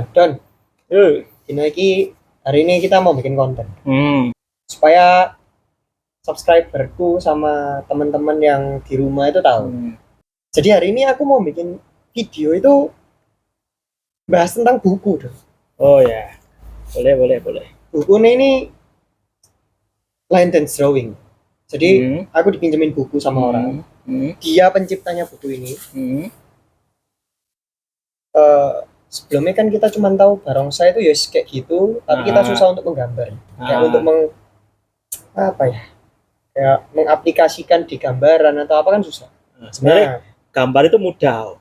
Nah, Don, hari ini kita mau bikin konten supaya subscriberku sama teman-teman yang di rumah itu tahu. Jadi hari ini aku mau bikin video itu bahas tentang buku, Don. Oh ya, boleh. Bukunya ini line dance drawing. Jadi aku dipinjemin buku sama orang. Dia penciptanya buku ini. Sebelumnya kan kita cuma tahu barongsai itu ya kayak gitu, tapi kita susah untuk menggambar. Kayak untuk kayak mengaplikasikan di gambaran atau apa kan susah. Sebenarnya gambar itu mudah.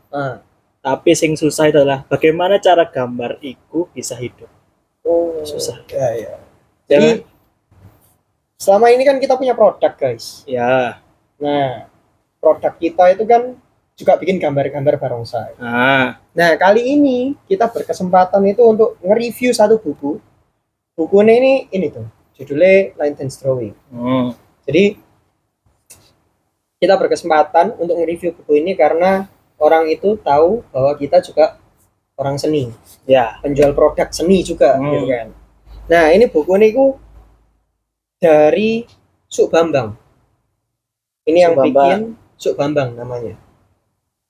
Tapi sing susah itu adalah bagaimana cara gambar itu bisa hidup. Susah. Ya. Jadi selama ini kan kita punya produk, guys. Ya. Nah, produk kita itu kan juga bikin gambar-gambar barongsai. Nah, kali ini kita berkesempatan itu untuk nge-review satu buku. Bukunya ini tuh, judulnya Line Dance Drawing. Jadi kita berkesempatan untuk nge-review buku ini karena orang itu tahu bahwa kita juga orang seni. Ya. Penjual produk seni juga, gitu kan. Nah, ini buku ini dari Suk Bambang. Ini yang bikin Suk Bambang namanya.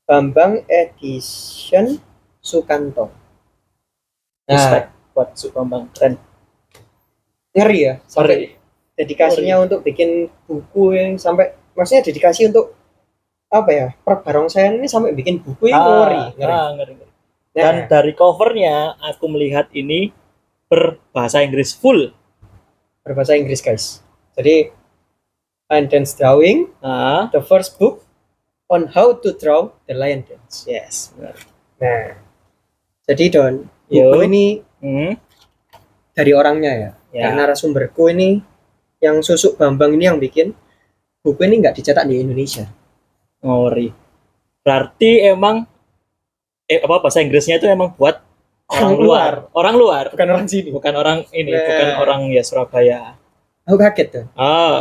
Bambang Edition Sukanto. Respect buat Suk Bambang, keren. Ngeri ya, sampai dedikasinya untuk bikin buku yang sampai maksudnya dedikasi untuk apa ya? Perbarongsaian ini sampai bikin buku yang ngeri. Dan dari covernya aku melihat ini berbahasa Inggris full. Berbahasa Inggris, guys. Jadi Line Dance Drawing, the first book on how to draw the lion dance. Yes, benar. Nah, jadi Don, buku ini dari orangnya ya. Karena narasumberku ini yang Susuk Bambang ini yang bikin buku ini nggak dicetak di Indonesia. Ngori. Berarti emang bahasa Inggrisnya itu emang buat orang luar. Bukan orang sini. Bukan orang ini, bukan orang ya Surabaya. Aku kaget tuh.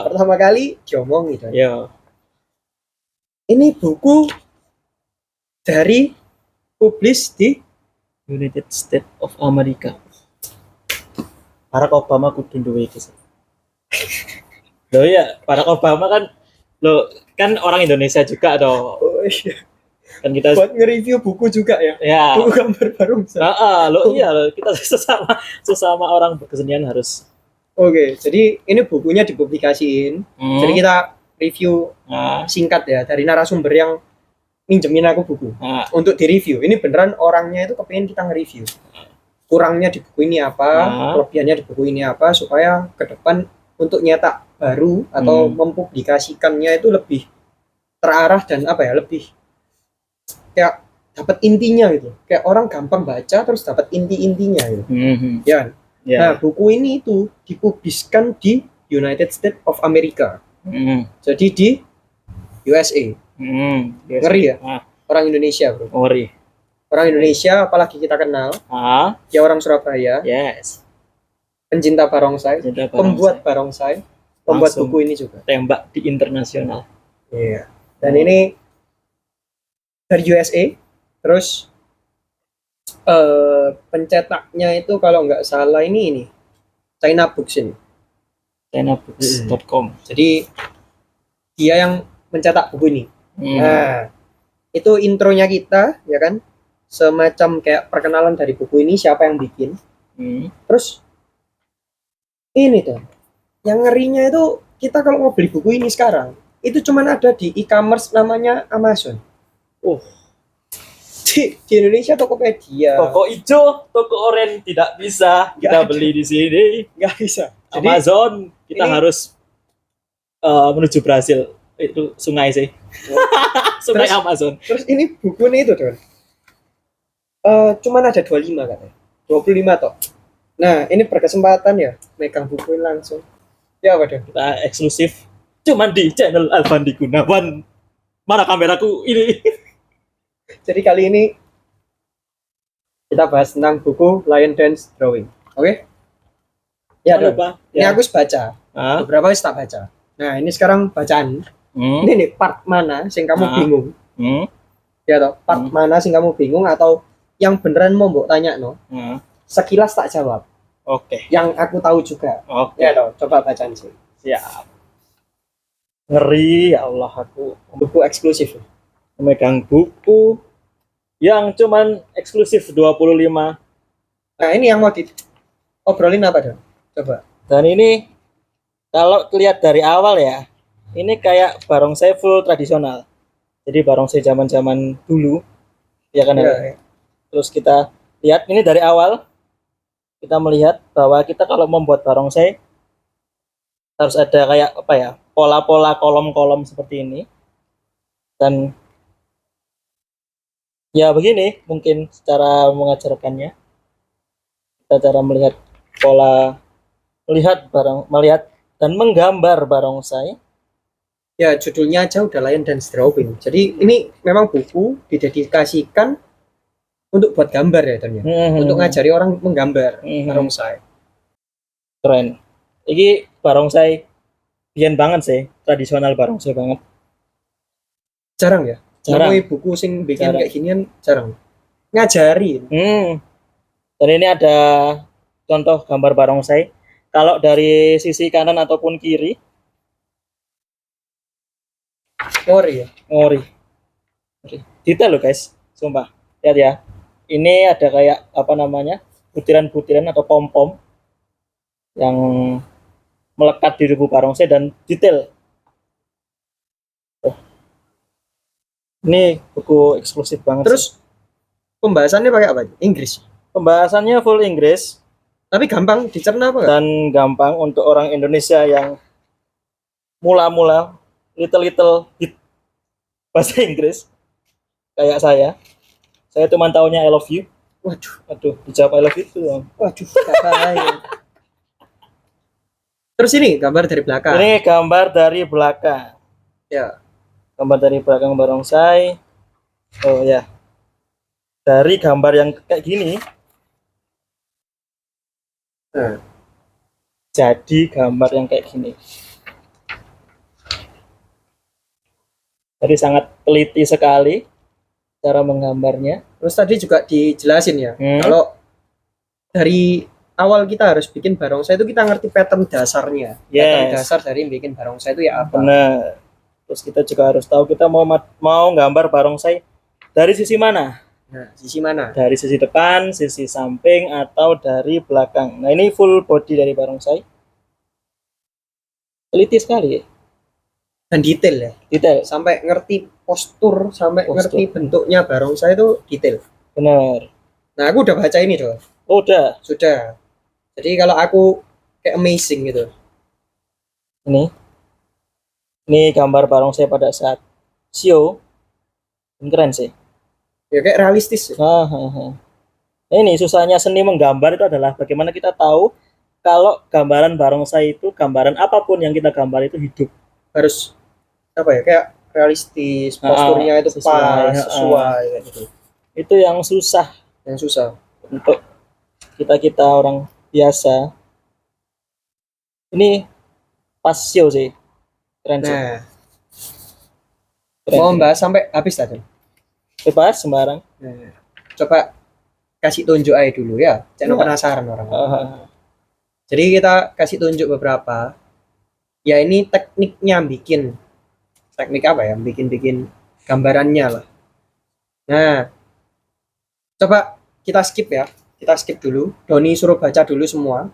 Pertama kali diomong gitu. Ya. Ini buku dari publish di United States of America. Barack Obama kudu duwe iki. Loh ya, Barack Obama kan orang Indonesia juga toh. Oh iya. Kan kita buat nge-review buku juga ya. Buku gambar barongsai. Kita sesama orang berkesenian harus. Oke, jadi ini bukunya dipublikasiin. Jadi kita review singkat ya dari narasumber yang minjemin aku buku untuk direview. Ini beneran orangnya itu kepengen kita nge-review. Kurangnya di buku ini apa, kelebihannya di buku ini apa, supaya ke depan untuk nyetak baru atau mempublikasikannya itu lebih terarah dan lebih kayak dapat intinya gitu. Kayak orang gampang baca terus dapat inti-intinya gitu. Ya. Nah, buku ini itu dipubliskan di United States of America. Jadi di USA. Ngeri ya? Orang Indonesia, bro. Ngeri. Orang Indonesia, apalagi kita kenal. Ya orang Surabaya. Yes. Pencinta barongsai. Pembuat barongsai. Pembuat buku ini juga. Tembak di internasional. Iya. Dan ini dari USA. Terus pencetaknya itu kalau nggak salah ini China Books ini. ChinaBooks.com. Jadi dia yang mencetak buku ini. Nah, itu intronya kita, ya kan? Semacam kayak perkenalan dari buku ini, siapa yang bikin. Terus ini tuh, yang ngerinya itu kita kalau mau beli buku ini sekarang, itu cuman ada di e-commerce namanya Amazon. Di Indonesia Tokopedia. Toko hijau, toko oranye tidak bisa kita beli di sini. Nggak bisa. Jadi, Amazon kita harus menuju Brasil. Itu sungai sih. Sungai Amazon. Terus ini bukunya itu Don. Cuman ada 25 katanya. 25 toh. Nah, ini berkesempatan ya megang buku ini langsung. Ya apa Don? Kita eksklusif. Cuman di channel Alfandi Gunawan. Mana kameraku ini? Jadi kali ini kita bahas tentang buku Lion Dance Drawing. Oke? Ya, ini aku baca. Beberapa tak baca. Nah, ini sekarang bacaan. Ini nih part mana sing kamu bingung. Ya toh, part mana sing kamu bingung atau yang beneran mau mbok tanya no. Sekilas tak jawab. Oke. Yang aku tahu juga. Oke. Ya dong, coba bacaan sih. Siap. Ngeri ya Allah, aku buku eksklusif. Memegang buku yang cuman eksklusif 25. Nah, ini yang mau obrolin apa dong? Coba. Dan ini kalau lihat dari awal ya, ini kayak barongsai full tradisional. Jadi barongsai zaman-zaman dulu, ya kan? Ya. Terus kita lihat ini dari awal, kita melihat bahwa kita kalau membuat barongsai harus ada kayak apa ya, pola-pola kolom-kolom seperti ini. Dan ya begini mungkin secara mengajarkannya, kita cara melihat pola, melihat dan menggambar barongsai. Ya, judulnya aja udah Lion Dance Drawing. Jadi ini memang buku didedikasikan untuk buat gambar ya ternyata. Untuk ngajari orang menggambar barongsai. Keren. Ini barongsai biyen banget sih, tradisional barongsai banget. Jarang ya? Jarang. Buku sing bikin kayak ginian jarang. Ngajari. Dan ini ada contoh gambar barongsai. Kalau dari sisi kanan ataupun kiri, ngori ya? Ngori. Detail loh guys, sumpah. Lihat ya. Ini ada kayak apa namanya, butiran-butiran atau pom-pom yang melekat di tubuh barongsai dan detail. Ini buku eksklusif banget. Terus pembahasannya pakai apa? Inggris. Pembahasannya full Inggris. Tapi gampang dicerna apa? Dan gampang untuk orang Indonesia yang mula-mula little bit bahasa Inggris kayak saya. Saya cuma taunya I love you. Waduh, dijawab I love you itu. Waduh, kakak. Terus ini gambar dari belakang. Ini gambar dari belakang. Ya. Gambar dari belakang barongsai. Oh ya. Dari gambar yang kayak gini. Jadi gambar yang kayak gini. Jadi sangat teliti sekali cara menggambarnya. Terus tadi juga dijelasin ya, kalau dari awal kita harus bikin barongsai itu kita ngerti pattern dasarnya. Yes. Pattern dasar dari bikin barongsai itu ya apa. Benar. Terus kita juga harus tahu kita mau gambar barongsai dari sisi mana. Nah, sisi mana? Dari sisi depan, sisi samping, atau dari belakang. Nah, ini full body dari barongsai. Teliti sekali. Dan detail ya. Detail. Sampai ngerti postur, sampai ngerti bentuknya barongsai itu detail. Benar. Nah, aku udah baca ini doh. Oh, udah. Sudah. Jadi kalau aku kayak amazing gitu. Ini gambar barongsai pada saat show. Keren sih. Ya kayak realistis. Ini susahnya seni menggambar itu adalah bagaimana kita tahu kalau gambaran barongsai itu, gambaran apapun yang kita gambar itu hidup. Harus apa ya, kayak realistis, posturnya itu sesuai gitu. Itu yang susah untuk kita orang biasa. Ini pas show sih. Keren sih. Nah, mau bahas sampai habis tadi. Bebas sembarang. Nah, coba kasih tunjuk aja dulu ya. Jangan penasaran orang. Jadi kita kasih tunjuk beberapa. Ya ini tekniknya bikin. Teknik apa ya? Bikin gambarannya lah. Nah, coba kita skip ya. Kita skip dulu. Doni suruh baca dulu semua.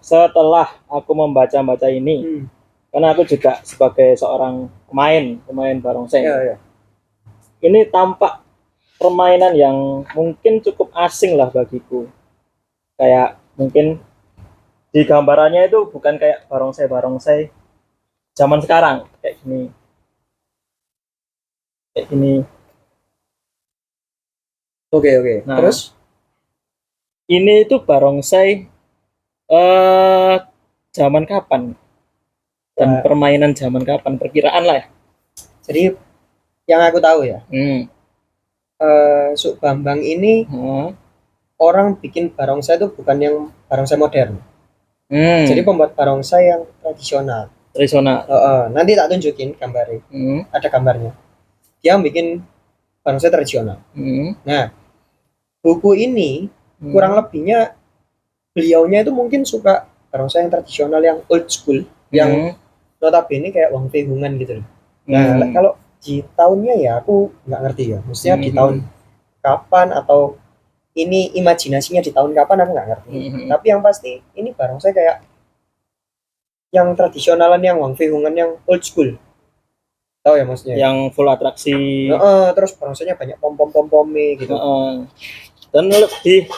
setelah aku membaca ini, karena aku juga sebagai seorang pemain barongsai. Ini tampak permainan yang mungkin cukup asing lah bagiku. Kayak mungkin di gambarannya itu bukan kayak barongsai zaman sekarang kayak gini. Oke. Nah, terus ini itu barongsai zaman kapan dan permainan zaman kapan, perkiraan lah ya. Jadi yang aku tahu ya, Suk Bambang ini orang bikin barongsai itu bukan yang barongsai modern. Jadi pembuat barongsai yang tradisional. Nanti tak tunjukin gambarnya. Ada gambarnya. Dia bikin barongsai tradisional. Nah, buku ini kurang lebihnya beliaunya itu mungkin suka barongsai yang tradisional, yang old school, yang notabene kayak Wang Fei Hungan gitu. Nah, kalau di tahunnya ya aku nggak ngerti ya. Maksudnya di tahun kapan atau ini imajinasinya di tahun kapan aku nggak ngerti. Tapi yang pasti ini barongsai kayak yang tradisionalan, yang Wang Fei Hungan, yang old school. Tahu ya maksudnya? Yang full atraksi. Terus barongsainya banyak pom-pom-pom-pomnya gitu. Dan lebih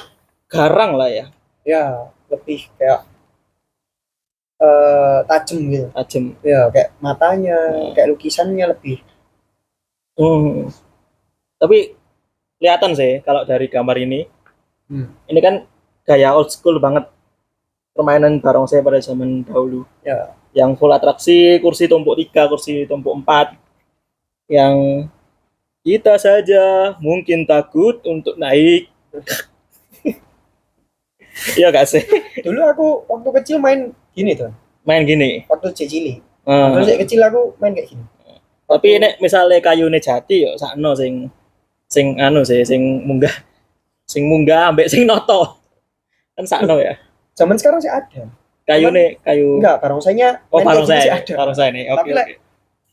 garang lah ya. Ya, lebih kayak tajam gitu. Ya, kayak matanya, kayak lukisannya lebih. Tapi kelihatan sih kalau dari gambar ini. Ini kan gaya old school banget permainan barongsai pada zaman dahulu. Ya. Yang full atraksi, kursi tumpuk 3, kursi tumpuk 4. Yang kita saja mungkin takut untuk naik. Iya gak sih? Dulu aku waktu kecil main gini tuh. Waktu cili. Waktu saya kecil aku main kayak gini. Tapi nek misalnya kayune jati yo sakno sing munggah ambek sing noto. Kan sakno ya. Zaman sekarang sih ada. Kayu enggak, barongsainya barongsai ada. Barongsai nih. Oke.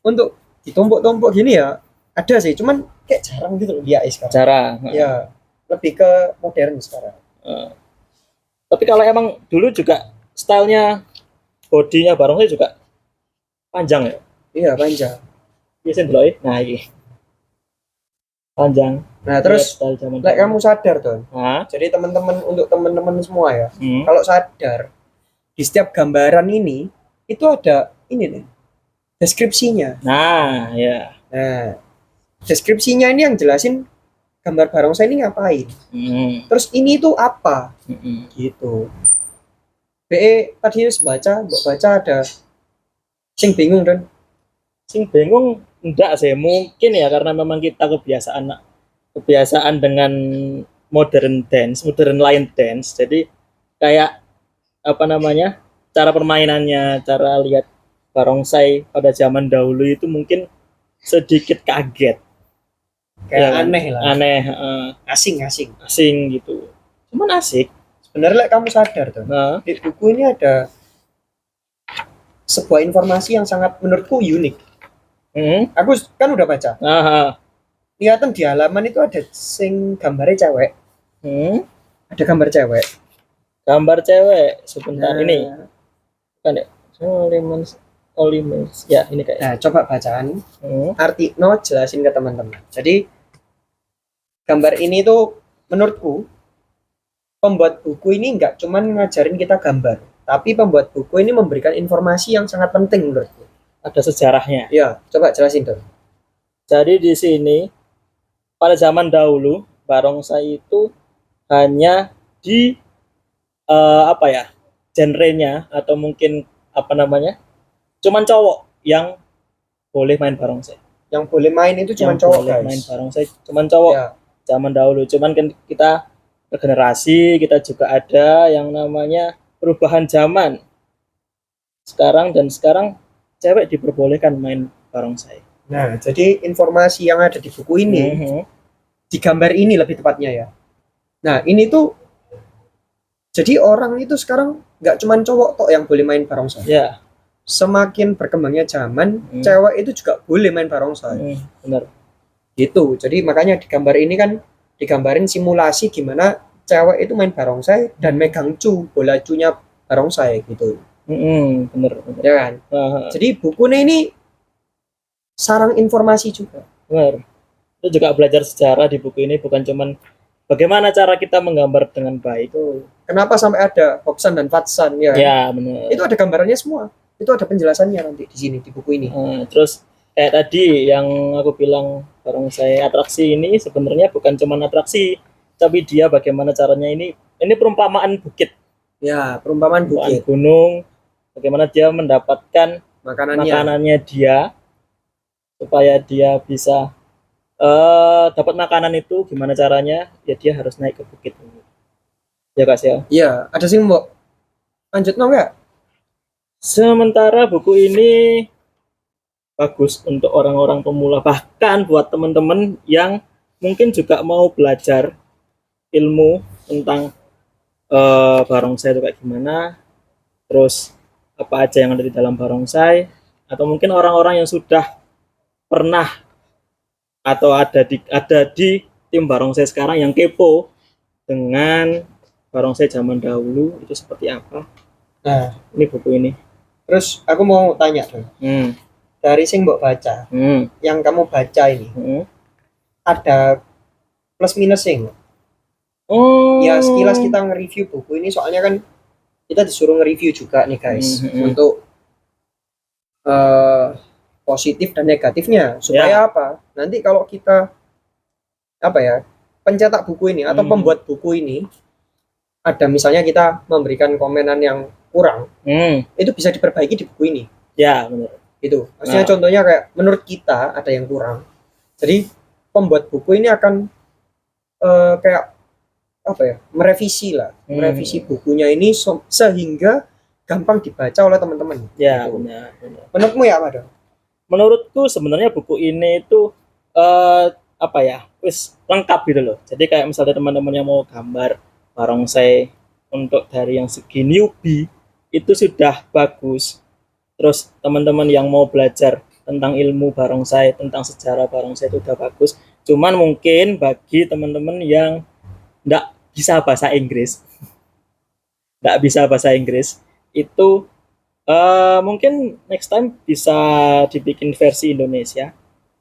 Untuk ditumpuk-tumpuk gini ya ada sih, cuman kayak jarang gitu loh dia sekarang. Jarang. Ya, lebih ke modern sekarang. Tapi kalau emang dulu juga stylenya bodinya barongsai juga panjang ya? Iya, panjang. Biasanya dulu nah ini panjang. Nah terus kamu sadar tuh. Jadi untuk teman-teman semua ya, kalau sadar di setiap gambaran ini itu ada ini nih deskripsinya. Nah deskripsinya ini yang jelasin gambar barongsai ini ngapain. Terus ini tuh apa? Gitu. Tadi baca ada sing bingung dan enggak sih, mungkin ya karena memang kita kebiasaan dengan modern line dance, jadi kayak cara permainannya, cara lihat barongsai pada zaman dahulu itu mungkin sedikit kaget, kayak aneh, asing gitu. Cuman asik sebenarnya kamu sadar tuh. Di buku ini ada sebuah informasi yang sangat menurutku unik. Aku kan udah baca. Kelihatan di halaman itu ada sing gambarnya cewek. Ada gambar cewek. Sebentar ini. Kan ya. Ya, ini kayak. Nah, coba bacaan. Jelasin ke teman-teman. Jadi gambar ini tuh menurutku pembuat buku ini nggak cuman ngajarin kita gambar, tapi pembuat buku ini memberikan informasi yang sangat penting menurutku. Ada sejarahnya. Ya, coba jelasin dong. Jadi di sini pada zaman dahulu barongsai itu hanya di genrenya atau mungkin cuman cowok yang boleh main barongsai. Yang boleh main itu cuman cowok, guys. Main barongsai cuman cowok. Ya. Zaman dahulu. Cuman kan kita regenerasi, kita juga ada yang namanya perubahan zaman. Sekarang cewek diperbolehkan main barongsai. Nah, jadi informasi yang ada di buku ini, di gambar ini lebih tepatnya ya. Nah, ini tuh jadi orang itu sekarang nggak cuma cowok tok yang boleh main barongsai. Ya. Semakin berkembangnya zaman, cewek itu juga boleh main barongsai. Benar. Gitu. Jadi makanya di gambar ini kan digambarin simulasi gimana cewek itu main barongsai dan megang bola cunya barongsai gitu. Bener. Ya kan? Jadi bukunya ini sarang informasi juga. Bener. Itu juga belajar sejarah di buku ini, bukan cuman bagaimana cara kita menggambar dengan baik. Kenapa sampai ada Hobson dan Watson ya? Ya, benar. Itu ada gambarannya semua. Itu ada penjelasannya nanti di sini di buku ini. Terus kayak tadi yang aku bilang barongsai atraksi ini sebenarnya bukan cuma atraksi, tapi dia bagaimana caranya ini perumpamaan bukit. Ya, perumpamaan bukit. Gunung, bagaimana dia mendapatkan makanannya dia supaya dia bisa dapat makanan itu, gimana caranya? Ya dia harus naik ke bukit. Ya Kak ya. Iya, ada sih Mbok. Lanjut nggak? Sementara buku ini bagus untuk orang-orang pemula, bahkan buat teman-teman yang mungkin juga mau belajar ilmu tentang barongsai itu kayak gimana, terus apa aja yang ada di dalam barongsai, atau mungkin orang-orang yang sudah pernah atau ada di tim barongsai sekarang yang kepo dengan barongsai zaman dahulu itu seperti apa. Nah, ini buku ini. Terus aku mau tanya dong. Dari sing mbok baca, yang kamu baca ini, ada plus minusnya? Ya sekilas kita nge-review buku ini, soalnya kan kita disuruh nge-review juga nih guys, untuk positif dan negatifnya, supaya apa? Nanti kalau kita pencetak buku ini atau pembuat buku ini, ada misalnya kita memberikan komenan yang kurang, itu bisa diperbaiki di buku ini. Ya, benar. Itu maksudnya contohnya kayak menurut kita ada yang kurang, jadi pembuat buku ini akan kayak merevisi bukunya ini sehingga gampang dibaca oleh teman-teman. Ya, gitu. Benar. Menurutmu ya apa dong? Menurutku sebenarnya buku ini itu wis lengkap gitu loh. Jadi kayak misalnya teman-teman yang mau gambar barongsai untuk dari yang segi newbie itu sudah bagus. Terus teman-teman yang mau belajar tentang ilmu barongsai, tentang sejarah barongsai itu udah bagus. Cuman mungkin bagi teman-teman yang nggak bisa bahasa Inggris, itu mungkin next time bisa dibikin versi Indonesia.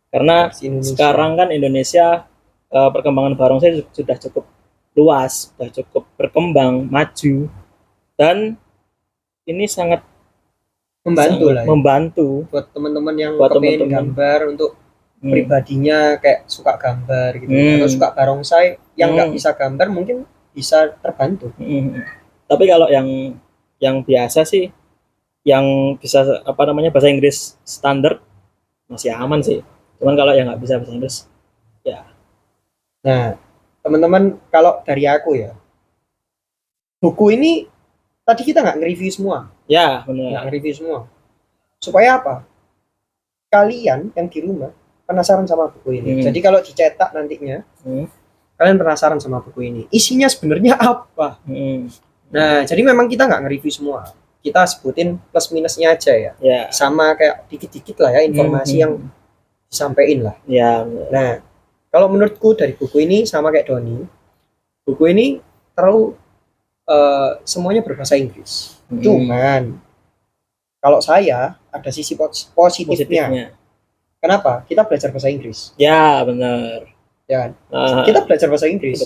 Karena sekarang kan Indonesia perkembangan barongsai sudah cukup luas, sudah cukup berkembang, maju, dan ini sangat membantu buat teman-teman yang pengen gambar untuk pribadinya, kayak suka gambar gitu, atau suka barongsai yang nggak bisa gambar mungkin bisa terbantu. Tapi kalau yang biasa sih, yang bisa bahasa Inggris standar masih aman sih. Cuman kalau yang nggak bisa bahasa Inggris ya. Nah teman-teman, kalau dari aku ya, buku ini tadi kita nggak nge-review semua. Ya, benar. Nggak nge-review semua. Supaya apa? Kalian yang di rumah penasaran sama buku ini. Jadi kalau dicetak nantinya, kalian penasaran sama buku ini. Isinya sebenarnya apa? Nah, jadi memang kita nggak nge-review semua. Kita sebutin plus minusnya aja ya. Sama kayak dikit-dikit lah ya informasi yang disampaikan lah. Nah, kalau menurutku dari buku ini sama kayak Doni, buku ini terlalu semuanya berbahasa Inggris. Cuman kalau saya ada sisi positifnya. Kenapa? Kita belajar bahasa Inggris. Ya, benar. Ya kan? Kita belajar bahasa Inggris.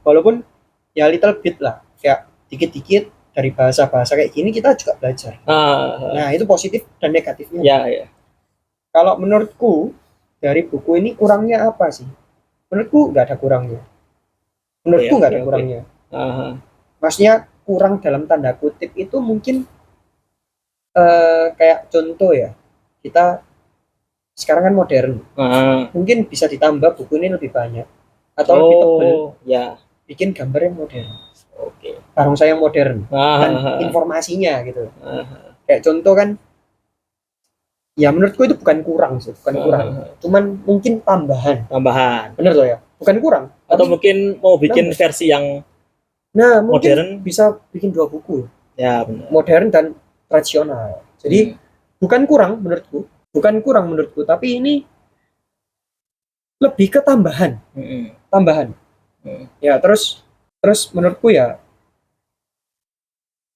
Walaupun ya little bit lah, kayak dikit-dikit dari bahasa-bahasa kayak gini kita juga belajar. Nah, itu positif dan negatifnya. Ya. Kalau menurutku dari buku ini kurangnya apa sih? Menurutku nggak ada kurangnya. Maksudnya kurang dalam tanda kutip itu mungkin kayak contoh ya, kita sekarang kan modern, mungkin bisa ditambah buku ini lebih banyak atau lebih tebal, bikin gambar yang modern, barongsai yang modern, dan informasinya gitu. Kayak contoh kan, ya menurutku itu bukan kurang, cuman mungkin tambahan. Bener loh ya, bukan kurang. Atau mungkin mau bikin versi yang modern, bisa bikin 2 buku. Ya, benar. Modern dan tradisional. Jadi bukan kurang menurutku, tapi ini lebih ke tambahan. Ya, terus menurutku ya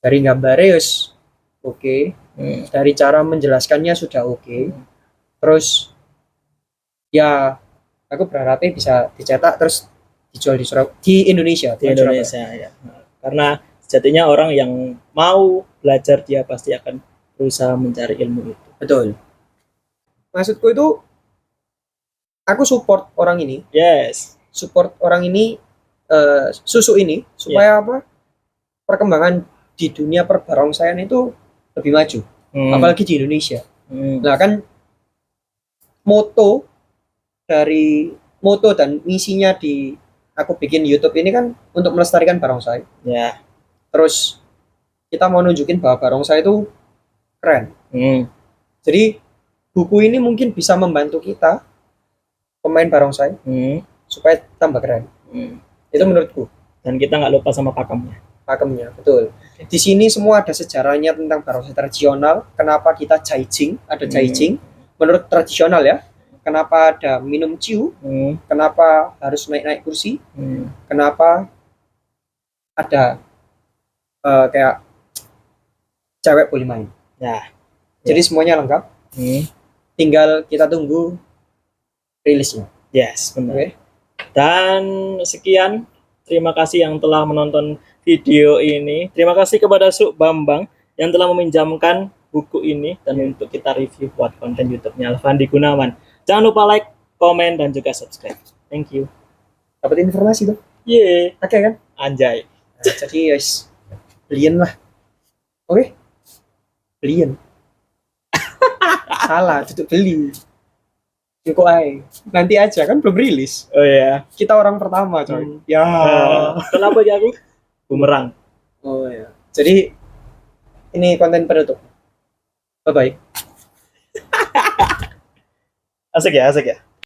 Dari gambarnya oke. Dari cara menjelaskannya sudah oke. Terus ya aku berharapnya bisa dicetak terus dijual di Indonesia, di Indonesia ya. Karena sejatinya orang yang mau belajar dia pasti akan berusaha mencari ilmu itu. Betul. Maksudku itu aku support orang ini. Yes. Support orang ini susu ini supaya apa? Perkembangan di dunia perbarongsaian itu lebih maju. Apalagi di Indonesia. Nah kan moto dan misinya di aku bikin YouTube ini kan untuk melestarikan barongsai. Ya. Terus kita mau nunjukin bahwa barongsai itu keren. Jadi buku ini mungkin bisa membantu kita pemain barongsai supaya tambah keren. Itu menurutku. Dan kita nggak lupa sama pakemnya. Pakemnya, betul. Di sini semua ada sejarahnya tentang barongsai tradisional. Kenapa kita jaijing? Ada jaijing. Menurut tradisional ya. Kenapa ada minum ciu? Kenapa harus naik-naik kursi? Kenapa ada kayak cewek boleh main? Ya. Jadi semuanya lengkap. Tinggal kita tunggu rilisnya. Yes, benar. Okay. Dan sekian. Terima kasih yang telah menonton video ini. Terima kasih kepada Suk Bambang yang telah meminjamkan buku ini dan untuk kita review buat konten YouTube-nya Alfandi Gunawan. Jangan lupa like, komen, dan juga subscribe. Thank you. Dapat informasi tuh. Oke kan? Anjay. Nah, jadi guys, beliin lah. Oke? Beliin. Salah, tutup beli. Kok ay. Nanti aja kan belum rilis. Oh ya. Kita orang pertama, coy. Ya. Kenapa ya aku? Bumerang. Oh ya. Jadi ini konten penutup. Bye bye. Asik ya.